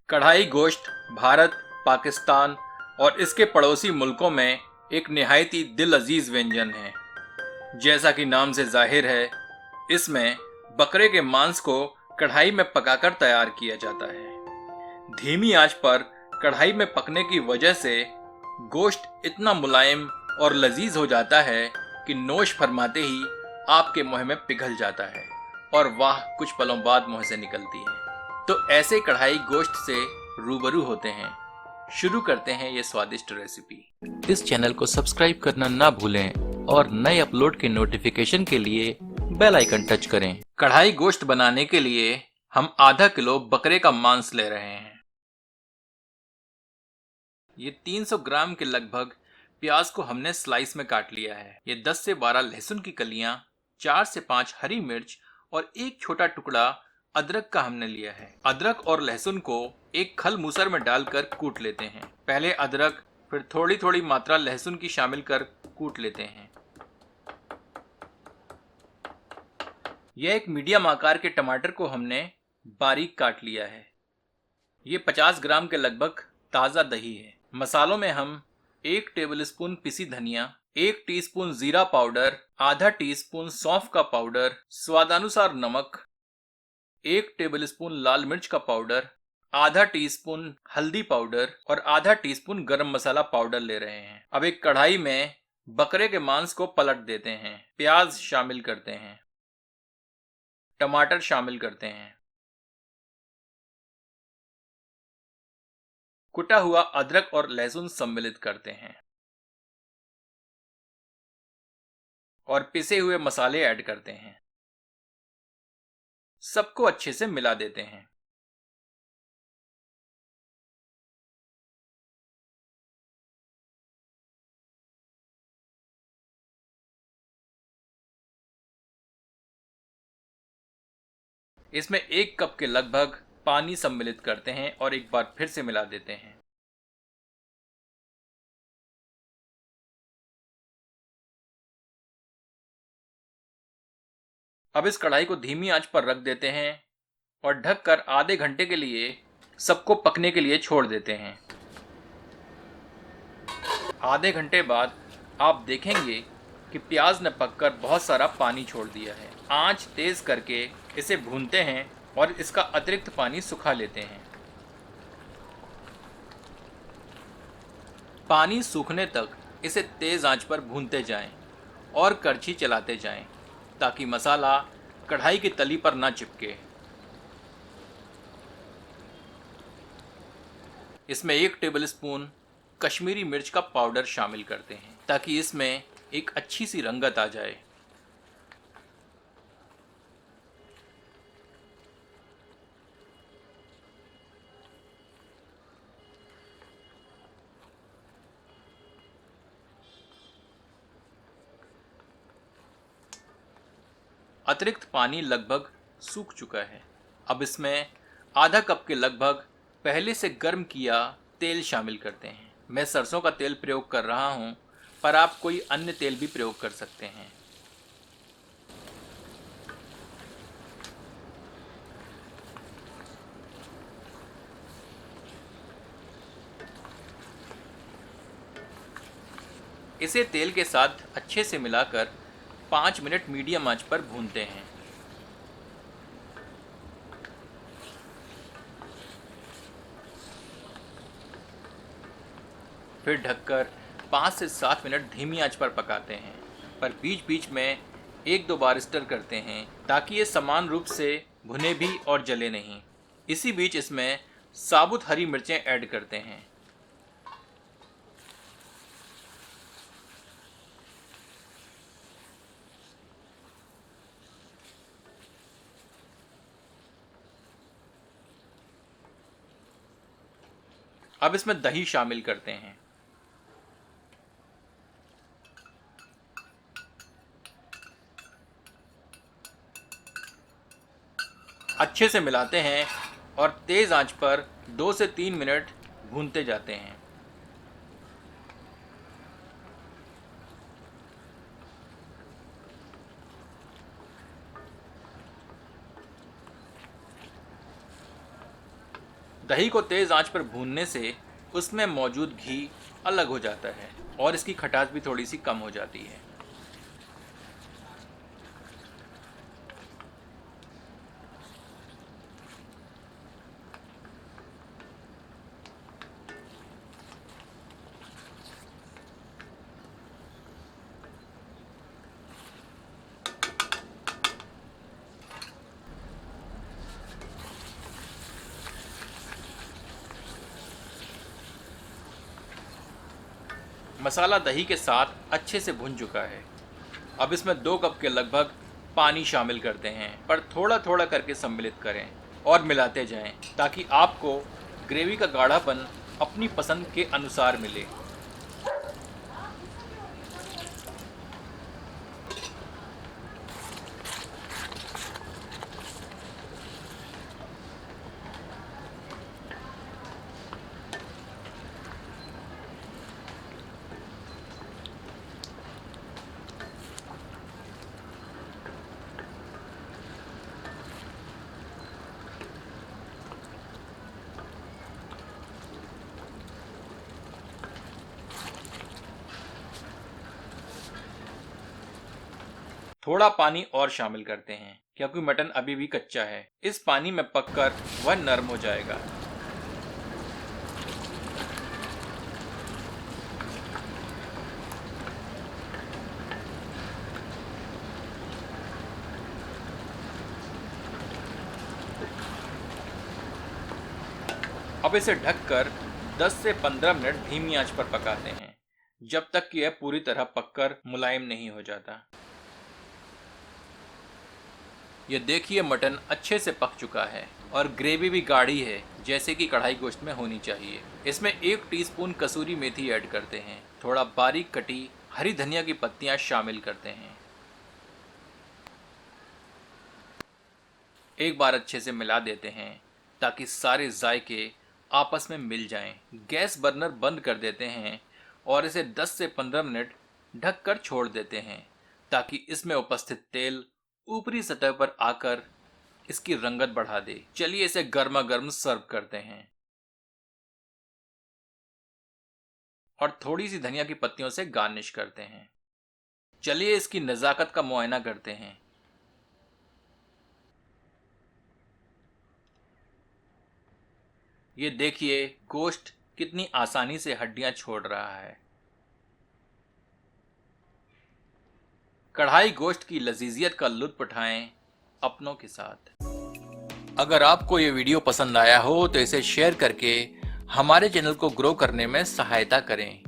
कढ़ाई गोश्त भारत, पाकिस्तान और इसके पड़ोसी मुल्कों में एक निहायती दिल अजीज व्यंजन है। जैसा कि नाम से जाहिर है, इसमें बकरे के मांस को कढ़ाई में पकाकर तैयार किया जाता है। धीमी आंच पर कढ़ाई में पकने की वजह से गोश्त इतना मुलायम और लजीज हो जाता है कि नोश फरमाते ही आपके मुंह में पिघल जाता है और वाह कुछ पलों बाद मुंह से निकलती है। तो ऐसे कढ़ाई गोश्त से रूबरू होते हैं। शुरू करते हैं ये स्वादिष्ट रेसिपी। इस चैनल को सब्सक्राइब करना ना भूलें और नए अपलोड के नोटिफिकेशन के लिए बेल आइकन टच करें। कढ़ाई गोश्त बनाने के लिए हम आधा किलो बकरे का मांस ले रहे हैं। ये 300 ग्राम के लगभग प्याज को हमने स्लाइस में काट लिया है। ये 10 से 12 लहसुन की कलियां, 4 से 5 हरी मिर्च और एक छोटा टुकड़ा अदरक का हमने लिया है। अदरक और लहसुन को एक खल मूसर में डालकर कूट लेते हैं। पहले अदरक, फिर थोड़ी थोड़ी मात्रा लहसुन की शामिल कर कूट लेते हैं। यह एक मीडियम आकार के टमाटर को हमने बारीक काट लिया है। ये 50 ग्राम के लगभग ताज़ा दही है। मसालों में हम 1 टेबलस्पून पिसी धनिया, 1 टीस्पून जीरा पाउडर, आधा टीस्पून सौंफ का पाउडर, स्वादानुसार नमक, 1 टेबलस्पून लाल मिर्च का पाउडर, आधा टीस्पून हल्दी पाउडर और आधा टीस्पून गरम मसाला पाउडर ले रहे हैं। अब एक कढ़ाई में बकरे के मांस को पलट देते हैं। प्याज शामिल करते हैं, टमाटर शामिल करते हैं, कुटा हुआ अदरक और लहसुन सम्मिलित करते हैं और पिसे हुए मसाले ऐड करते हैं। सबको अच्छे से मिला देते हैं। इसमें 1 कप के लगभग पानी सम्मिलित करते हैं और एक बार फिर से मिला देते हैं। अब इस कढ़ाई को धीमी आंच पर रख देते हैं और ढककर आधे घंटे के लिए सबको पकने के लिए छोड़ देते हैं। आधे घंटे बाद आप देखेंगे कि प्याज ने पककर बहुत सारा पानी छोड़ दिया है। आंच तेज करके इसे भूनते हैं और इसका अतिरिक्त पानी सुखा लेते हैं। पानी सूखने तक इसे तेज आंच पर भूनते जाएं और करछी चलाते जाएं ताकि मसाला कढ़ाई की तली पर ना चिपके। इसमें 1 टेबलस्पून कश्मीरी मिर्च का पाउडर शामिल करते हैं ताकि इसमें एक अच्छी सी रंगत आ जाए। अतिरिक्त पानी लगभग सूख चुका है। अब इसमें आधा कप के लगभग पहले से गर्म किया तेल शामिल करते हैं। मैं सरसों का तेल प्रयोग कर रहा हूँ, पर आप कोई अन्य तेल भी प्रयोग कर सकते हैं। इसे तेल के साथ अच्छे से मिलाकर 5 मिनट मीडियम आंच पर भूनते हैं। फिर ढककर 5 से 7 मिनट धीमी आंच पर पकाते हैं, पर बीच बीच में 1-2 बार स्टर करते हैं ताकि ये समान रूप से भुने भी और जले नहीं। इसी बीच इसमें साबुत हरी मिर्चें ऐड करते हैं। अब इसमें दही शामिल करते हैं। अच्छे से मिलाते हैं और तेज़ आंच पर 2 से 3 मिनट भूनते जाते हैं। दही को तेज़ आंच पर भूनने से उसमें मौजूद घी अलग हो जाता है और इसकी खटास भी थोड़ी सी कम हो जाती है। मसाला दही के साथ अच्छे से भुन चुका है। अब इसमें 2 कप के लगभग पानी शामिल करते हैं, पर थोड़ा थोड़ा करके सम्मिलित करें और मिलाते जाएं ताकि आपको ग्रेवी का गाढ़ापन अपनी पसंद के अनुसार मिले। थोड़ा पानी और शामिल करते हैं क्योंकि मटन अभी भी कच्चा है। इस पानी में पककर वह नरम हो जाएगा। अब इसे ढककर 10 से 15 मिनट धीमी आंच पर पकाते हैं जब तक कि यह पूरी तरह पककर मुलायम नहीं हो जाता। ये देखिए मटन अच्छे से पक चुका है और ग्रेवी भी गाढ़ी है जैसे कि कढ़ाई गोश्त में होनी चाहिए। इसमें 1 टीस्पून कसूरी मेथी ऐड करते हैं। थोड़ा बारीक कटी हरी धनिया की पत्तियां शामिल करते हैं। एक बार अच्छे से मिला देते हैं ताकि सारे जायके आपस में मिल जाएं। गैस बर्नर बंद कर देते हैं और इसे 10 से 15 मिनट ढककर छोड़ देते हैं ताकि इसमें उपस्थित तेल ऊपरी सतह पर आकर इसकी रंगत बढ़ा दे। चलिए इसे गर्मा गर्म सर्व करते हैं और थोड़ी सी धनिया की पत्तियों से गार्निश करते हैं। चलिए इसकी नज़ाकत का मुआयना करते हैं। ये देखिए गोश्त कितनी आसानी से हड्डियां छोड़ रहा है। कढ़ाई गोश्त की लजीजियत का लुत्फ उठाएं अपनों के साथ। अगर आपको ये वीडियो पसंद आया हो तो इसे शेयर करके हमारे चैनल को ग्रो करने में सहायता करें।